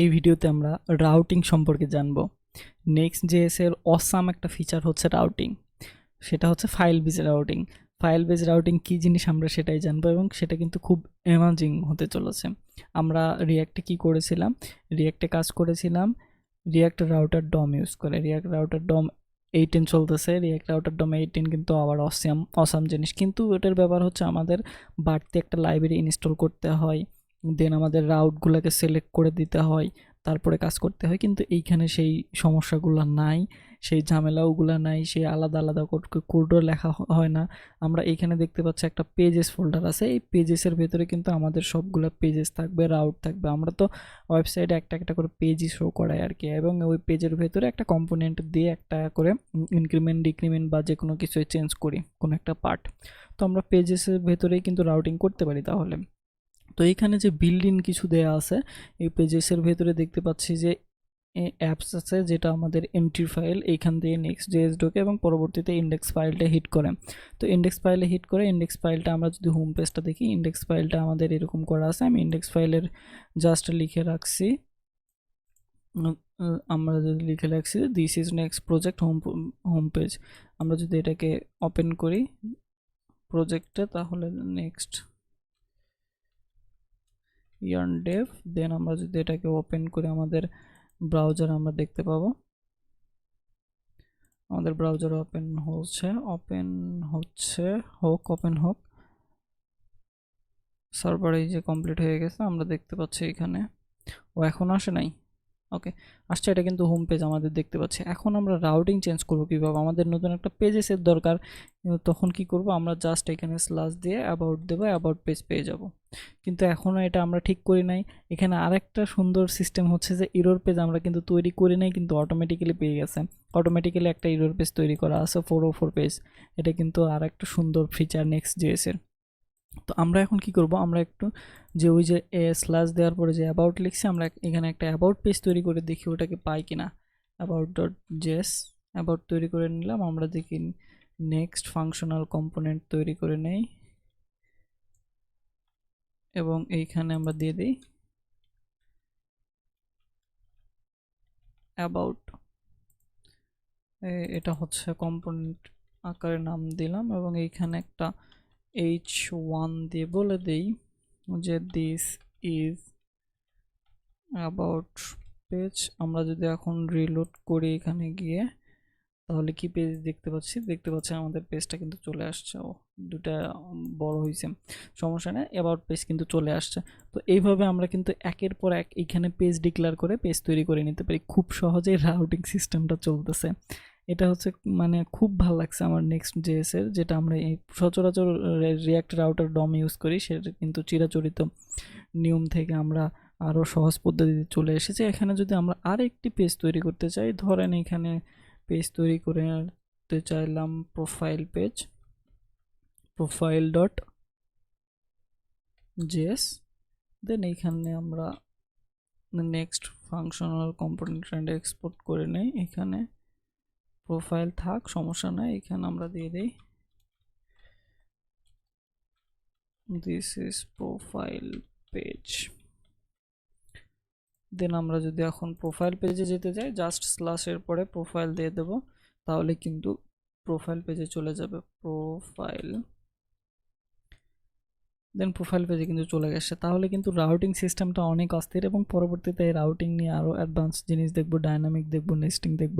এই ভিডিওতে আমরা রাউটিং সম্পর্কে জানব। next.js এর অসাম একটা ফিচার হচ্ছে রাউটিং, সেটা হচ্ছে file base routing. File base routing কী জিনিস আমরা সেটাই জানবো, এবং সেটা কিন্তু খুব অ্যামেজিং হতে চলেছে। আমরা রিয়াক্টে কি করেছিলাম, রিয়াক্টে কাজ করেছিলাম রিয়াক্ট রাউটার ডম ইউজ করে। রিয়াক্ট রাউটার ডম 18 চলতেছে, রিয়াক্ট রাউটার ডম 18 কিন্তু আবার অসাম জিনিস। কিন্তু এটার ব্যাপার হচ্ছে আমাদের বাড়তি একটা লাইব্রেরি ইনস্টল করতে হয়, দেন আমাদের রাউটগুলোকে সিলেক্ট করে দিতে হয়, তারপরে কাজ করতে হয়। কিন্তু এইখানে সেই সমস্যাগুলো নাই, সেই ঝামেলাওগুলো নাই, সেই আলাদা আলাদা কোডও লেখা হয় না। আমরা এইখানে দেখতে পাচ্ছি একটা পেজেস ফোল্ডার আছে, এই পেজেসের ভেতরে কিন্তু আমাদের সবগুলো পেজেস থাকবে, রাউট থাকবে। আমরা তো ওয়েবসাইটে একটা একটা করে পেজই শো করাই আর কি, এবং ওই পেজের ভেতরে একটা কম্পোনেন্ট দিয়ে একটা করে ইনক্রিমেন্ট ডিক্রিমেন্ট বা যে কোনো কিছু চেঞ্জ করি, কোনো একটা পার্ট। তো আমরা পেজেসের ভেতরেই কিন্তু রাউটিং করতে পারি। তাহলে তো এইখানে যে বিল্ড-ইন কিছু দেয়া আছে, এই পেজেসের ভেতরে দেখতে পাচ্ছি যে অ্যাপস আছে, যেটা আমাদের এন্ট্রি ফাইল, এইখান দিয়ে next.js ঢোকে এবং পরবর্তীতে ইন্ডেক্স ফাইলটা হিট করে। তো ইন্ডেক্স ফাইলে হিট করে ইন্ডেক্স ফাইলটা আমরা যদি হোম পেজটা দেখি, ইন্ডেক্স ফাইলটা আমাদের এরকম করা আছে। আমি ইন্ডেক্স ফাইলের জাস্ট লিখে রাখছি, আমরা যদি লিখে রাখছি this is next project home page. আমরা যদি এটাকে ওপেন করি প্রজেক্টে, তাহলে নেক্সট ইয়ার্ন ডেভ, দেন আমরা যদি এটাকে ওপেন করে আমাদের ব্রাউজার আমরা দেখতে পাবো, আমাদের ব্রাউজার ওপেন হোক সার্ভার এই যে কমপ্লিট হয়ে গেছে, আমরা দেখতে পাচ্ছি এখানে। ও এখন আসে নাই, ওকে আসছে। এটা কিন্তু হোম পেজ আমাদের দেখতে পাচ্ছি। এখন আমরা রাউটিং চেঞ্জ করবো কীভাবে, আমাদের নতুন একটা পেজেসের দরকার। তখন কি করব, আমরা জাস্ট এখানে স্ল্যাশ দিয়ে অ্যাবাউট দেবো, অ্যাবাউট পেজ পেয়ে যাব। কিন্তু এখনও এটা আমরা ঠিক করি নাই। এখানে আরেকটা সুন্দর সিস্টেম হচ্ছে যে ইরর পেজ আমরা কিন্তু তৈরি করি নাই, কিন্তু অটোমেটিক্যালি পেয়ে গেছে। অটোমেটিক্যালি একটা ইরর পেজ তৈরি করা আছে 404 পেজ। এটা কিন্তু আর একটা সুন্দর ফিচার next.js এর। তো আমরা এখন কি করব, আমরা একটু যে ওই যে স্ল্যাশ দেওয়ার পরে যে অ্যাবাউট লিখছি, আমরা এখানে একটা অ্যাবাউট পেজ তৈরি করে দেখি ওটাকে পাই কিনা। about.js অ্যাবাউট তৈরি করে নিলাম। আমরা দেখি নেক্সট ফাংশনাল কম্পোনেন্ট তৈরি করে নেই, এবং এইখানে আমরা দিয়ে দিই অ্যাবাউট। এটা হচ্ছে কম্পোনেন্ট আকারে নাম দিলাম, এবং এইখানে একটা h1 দিয়ে বলে দেই যে দিস ইজ অ্যাবাউট পেজ। আমরা যদি এখন রিলোড করি এখানে গিয়ে, তাহলে কি পেজ দেখতে পাচ্ছি আমাদের পেজটা কিন্তু চলে আসছে। ও দুটা বড় হয়েছে, সমস্যা নেই, অ্যাবাউট পেজ কিন্তু চলে আসছে। তো এইভাবে আমরা কিন্তু একের পর এক এইখানে পেজ ডিক্লেয়ার করে পেজ তৈরি করে নিতে পারি। খুব সহজেই রাউটিং সিস্টেমটা চলতেছে। এটা হচ্ছে মানে খুব ভালো লাগছে আমার next.js এর, যেটা আমরা এই সচরাচর রিয়াক্ট রাউটার ডম ইউজ করি, সেটা কিন্তু চিরাচরিত নিয়ম থেকে আমরা আরও সহজ পদ্ধতিতে চলে এসেছি। এখানে যদি আমরা আরেকটি পেজ তৈরি করতে চাই, ধরেন এখানে পেজ তৈরি করতে চাইলাম profile.js, দেন এইখানে আমরা নেক্সট ফাংশনাল কম্পোনেন্ট এক্সপোর্ট করে নেই। এখানে প্রোফাইল থাক, সমস্যা নাই, এখানে আমরা দিয়ে দিই দিস ইজ প্রোফাইল পেজ। দেন আমরা যদি এখন প্রোফাইল পেজে যেতে চাই, জাস্ট স্ল্যাশের পরে প্রোফাইল দিয়ে দেব, তাহলে কিন্তু প্রোফাইল পেজে চলে যাবে। দেন প্রোফাইল পেজে কিন্তু চলে গেছে। তাহলে কিন্তু রাউটিং সিস্টেমটা অনেক অস্থির, এবং পরবর্তীতে এই রাউটিং নিয়ে আরও অ্যাডভান্স জিনিস দেখব, ডাইনামিক দেখব, নেস্টিং দেখব।